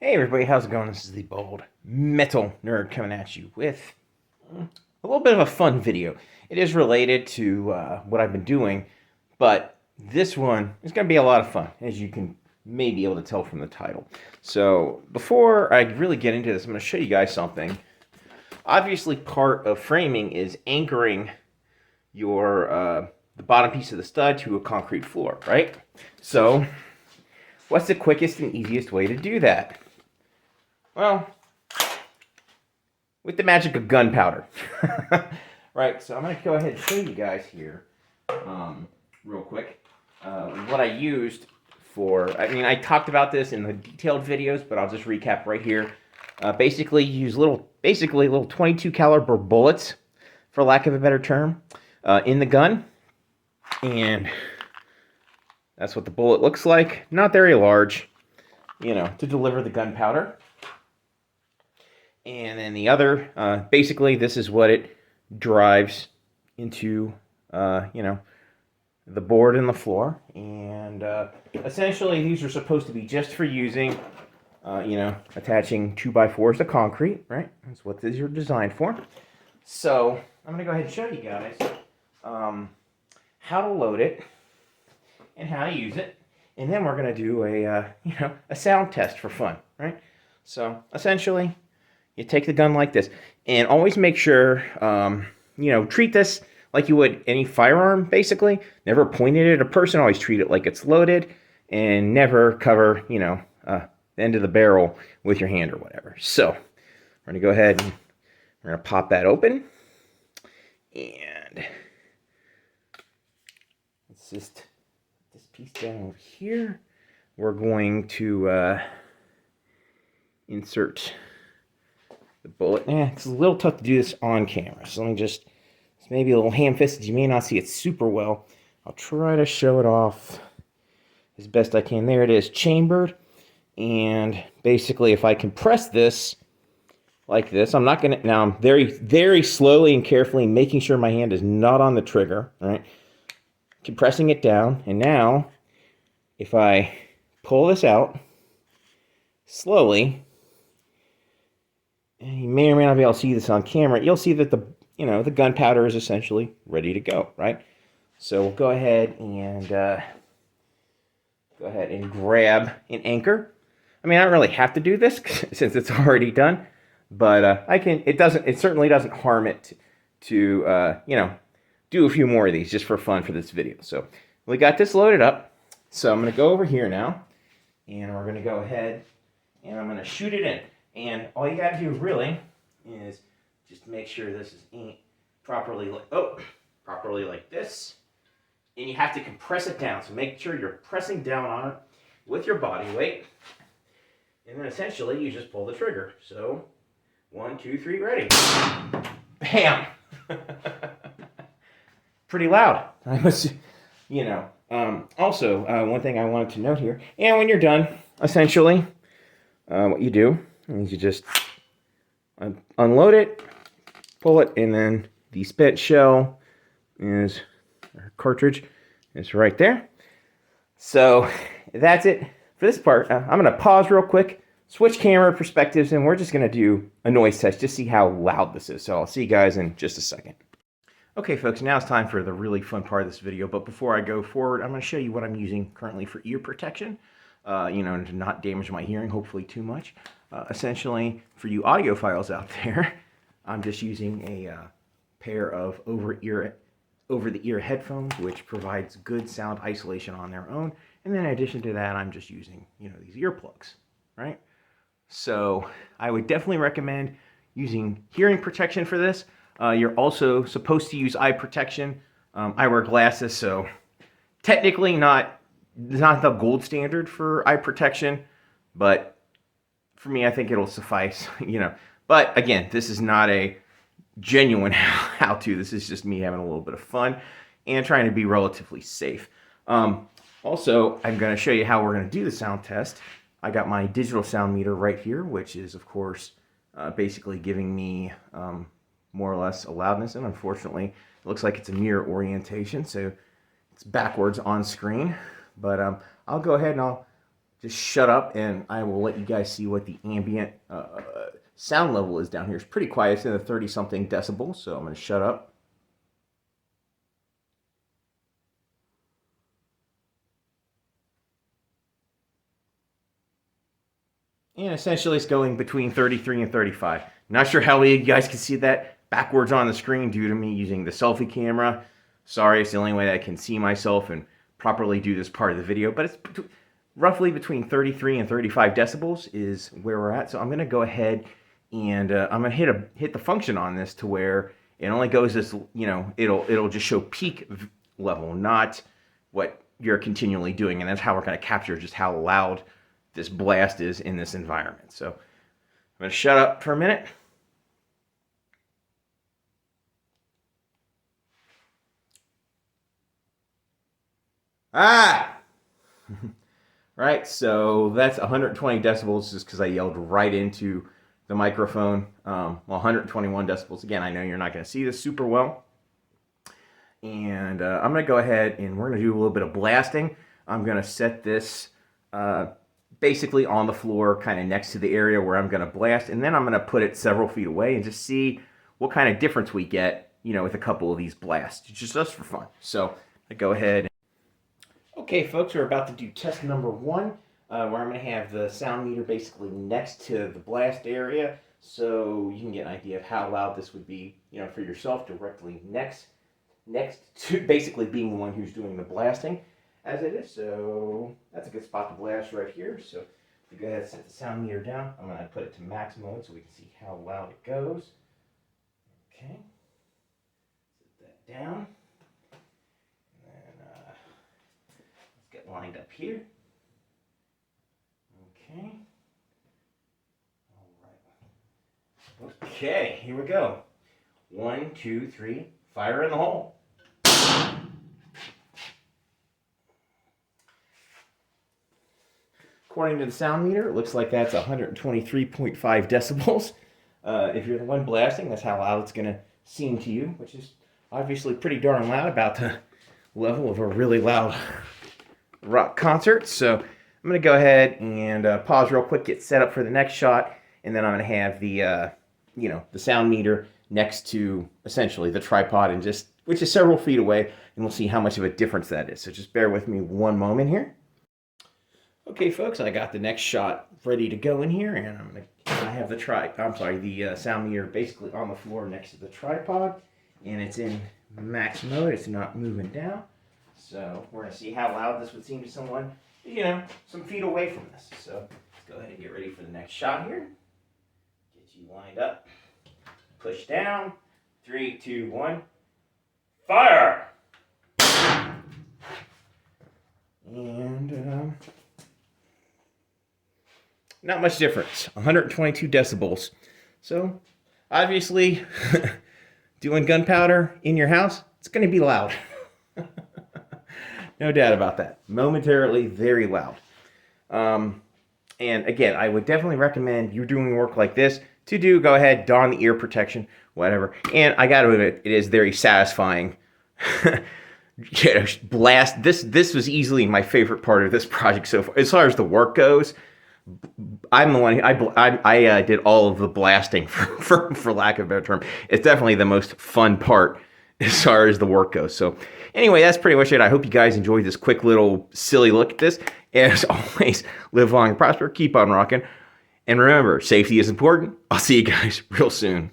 Hey everybody, how's it going? This is the Bold Metal Nerd coming at you with a little bit of a fun video. It is related to what I've been doing, but this one is going to be a lot of fun, as you can maybe be able to tell from the title. So before I really get into this, I'm going to show you guys something. Obviously, part of framing is anchoring your the bottom piece of the stud to a concrete floor, right? So what's the quickest and easiest way to do that? Well, with the magic of gunpowder. Right, so I'm going to go ahead and show you guys here real quick what I used for, I talked about this in the detailed videos, but I'll just recap right here. Basically, use little 22 caliber bullets, for lack of a better term, in the gun. And that's what the bullet looks like. Not very large, to deliver the gunpowder. And then the other, basically, this is what it drives into, the board and the floor. And essentially, these are supposed to be just for using, attaching 2x4s to concrete, right? That's what these are designed for. So I'm going to go ahead and show you guys how to load it and how to use it. And then we're going to do a sound test for fun, right? So essentially, you take the gun like this, and always make sure, treat this like you would any firearm, basically. Never point it at a person, always treat it like it's loaded, and never cover, the end of the barrel with your hand or whatever. So, we're going to go ahead and we're going to pop that open, and let's just put this piece down over here. We're going to insert the bullet. It's a little tough to do this on camera, so let me just, it's maybe a little ham-fisted. You may not see it super well. I'll try to show it off as best I can. There it is, chambered. And basically, if I compress this like this, I'm not going to, now I'm very, very slowly and carefully making sure my hand is not on the trigger, all right? Compressing it down, and now, if I pull this out slowly, and you may or may not be able to see this on camera, you'll see that the gunpowder is essentially ready to go, right? So we'll go ahead and grab an anchor. I don't really have to do this since it's already done, but it certainly doesn't harm it to do a few more of these just for fun for this video. So we got this loaded up. So I'm going to go over here now, and we're going to go ahead and I'm going to shoot it in. And all you got to do really is just make sure this is inked properly like this. And you have to compress it down. So make sure you're pressing down on it with your body weight. And then essentially you just pull the trigger. So 1, 2, 3, ready. Bam! Pretty loud. Also, one thing I wanted to note here, and when you're done, essentially, what you do is you just unload it, pull it, and then the spent shell cartridge is right there. So that's it for this part. I'm going to pause real quick, switch camera perspectives, and we're just going to do a noise test, just see how loud this is. So I'll see you guys in just a second. Okay, folks, now it's time for the really fun part of this video. But before I go forward, I'm going to show you what I'm using currently for ear protection. To not damage my hearing, hopefully too much. Essentially, for you audiophiles out there, I'm just using a pair of over-the-ear headphones, which provides good sound isolation on their own. And then in addition to that, I'm just using, these earplugs, right? So I would definitely recommend using hearing protection for this. You're also supposed to use eye protection. I wear glasses, so technically not the gold standard for eye protection, but for me, I think it'll suffice, But again, this is not a genuine how-to. This is just me having a little bit of fun and trying to be relatively safe. Also, I'm going to show you how we're going to do the sound test. I got my digital sound meter right here, which is, of course, basically giving me more or less a loudness. And unfortunately, it looks like it's a mirror orientation, so it's backwards on screen. But I'll go ahead and I'll just shut up and I will let you guys see what the ambient sound level is down here. It's pretty quiet. It's in the 30-something decibels, so I'm going to shut up. And essentially it's going between 33 and 35. Not sure how you guys can see that backwards on the screen due to me using the selfie camera. Sorry, it's the only way that I can see myself and properly do this part of the video, but it's roughly between 33 and 35 decibels is where we're at. So I'm going to go ahead and I'm going to hit the function on this to where it only goes as, you know, it'll just show peak level, not what you're continually doing. And that's how we're going to capture just how loud this blast is in this environment. So I'm going to shut up for a minute. Right, so that's 120 decibels just because I yelled right into the microphone. Well, 121 decibels. Again, I know you're not going to see this super well. And I'm going to go ahead and we're going to do a little bit of blasting. I'm going to set this basically on the floor, kind of next to the area where I'm going to blast. And then I'm going to put it several feet away and just see what kind of difference we get, you know, with a couple of these blasts. Just for fun. So I go ahead. Okay, folks, we're about to do test number 1, where I'm going to have the sound meter basically next to the blast area, so you can get an idea of how loud this would be, you know, for yourself directly next to basically being the one who's doing the blasting as it is. So that's a good spot to blast right here. So if you go ahead and set the sound meter down, I'm going to put it to max mode so we can see how loud it goes. Okay, set that down. Get lined up here. Okay. All right. Okay, here we go. 1, 2, 3, fire in the hole. According to the sound meter, it looks like that's 123.5 decibels. If you're the one blasting, that's how loud it's going to seem to you, which is obviously pretty darn loud, about the level of a really loud rock concert. So I'm going to go ahead and pause real quick, get set up for the next shot, and then I'm going to have the you know, the sound meter next to essentially the tripod, and just, which is several feet away, and we'll see how much of a difference that is. So just bear with me one moment here. Okay, folks, I got the next shot ready to go in here, and I have the sound meter basically on the floor next to the tripod, and it's in max mode. It's not moving down. So we're going to see how loud this would seem to someone, you know, some feet away from this. So let's go ahead and get ready for the next shot here. Get you lined up. Push down. 3, 2, 1. Fire! And not much difference. 122 decibels. So obviously, doing gunpowder in your house, it's going to be loud. No doubt about that. Momentarily very loud. And again, I would definitely recommend you doing work like this to go ahead, don the ear protection, whatever. And I gotta admit, it is very satisfying. Blast. This was easily my favorite part of this project so far. As far as the work goes, I'm the one. I did all of the blasting, for lack of a better term. It's definitely the most fun part as far as the work goes. So anyway, that's pretty much it. I hope you guys enjoyed this quick little silly look at this. As always, live long and prosper, keep on rocking. And remember, safety is important. I'll see you guys real soon.